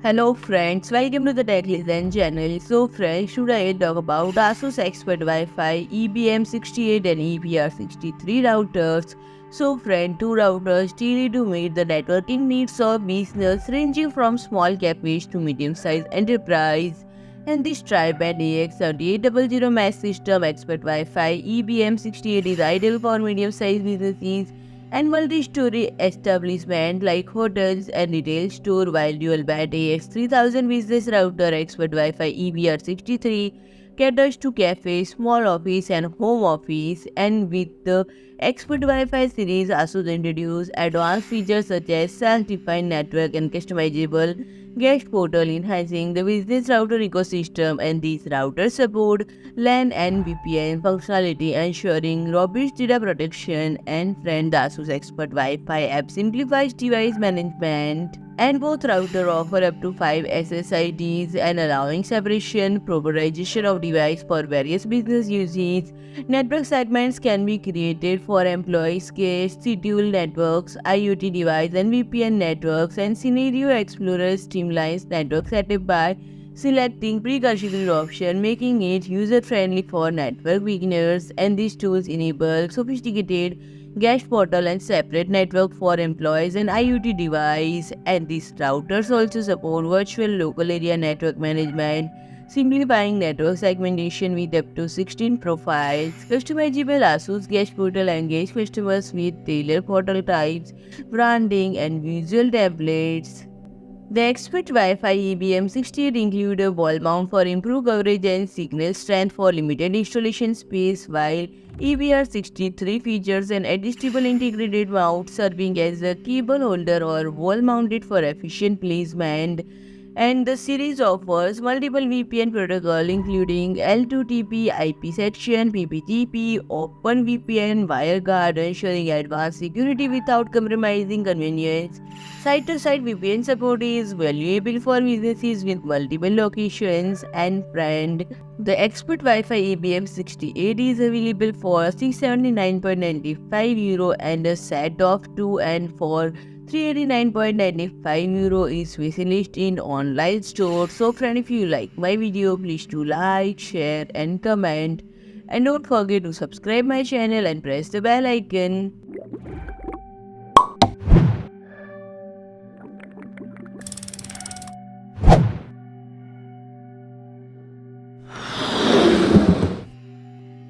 Hello friends, welcome to the Tech Listen channel. So friends, today I talk about ASUS ExpertWiFi EBM68 and EBR63 routers. So friend, two routers really to meet the networking needs of business ranging from small cafes to medium-sized enterprise. And this tri-band AX3800 mesh system ExpertWiFi EBM68 is ideal for medium-sized businesses and multi-story establishment like hotels and retail store, while dual-band AX3000 business router ExpertWiFi EBR63 caters to cafes, small office and home office. And with the ExpertWiFi series, ASUS introduced advanced features such as self-defined network and customizable guest portal, enhancing the business router ecosystem. And these routers support LAN and VPN functionality, ensuring robust data protection. And friend, the ASUS Expert Wi-Fi app simplifies device management, and both routers offer up to 5 SSIDs and allowing separation, prioritization of device for various business uses. Network segments can be created for employees, guests, scheduled networks, IoT device and VPN networks, and Scenario Explorer streamlines network setup by selecting pre-configured option, making it user-friendly for network beginners. And these tools enable sophisticated guest portal and separate network for employees and IoT device. And these routers also support virtual local area network management, simplifying network segmentation with up to 16 profiles. Customizable ASUS guest portal engage customers with tailored portal types, branding, and visual templates. The ExpertWiFi EBM68 include a wall mount for improved coverage and signal strength for limited installation space, while EBR63 features an adjustable integrated mount serving as a cable holder or wall mounted for efficient placement. And the series offers multiple VPN protocol including L2TP, IP section, PPTP, OpenVPN, WireGuard, ensuring advanced security without compromising convenience. Site-to-site VPN support is valuable for businesses with multiple locations. And friend, the Expert Wi-Fi EBM68 is available for €679.95 and a set of 2, and for €389.95 is specialist in online store. So friend, if you like my video, please do like, share and comment. And don't forget to subscribe my channel and press the bell icon.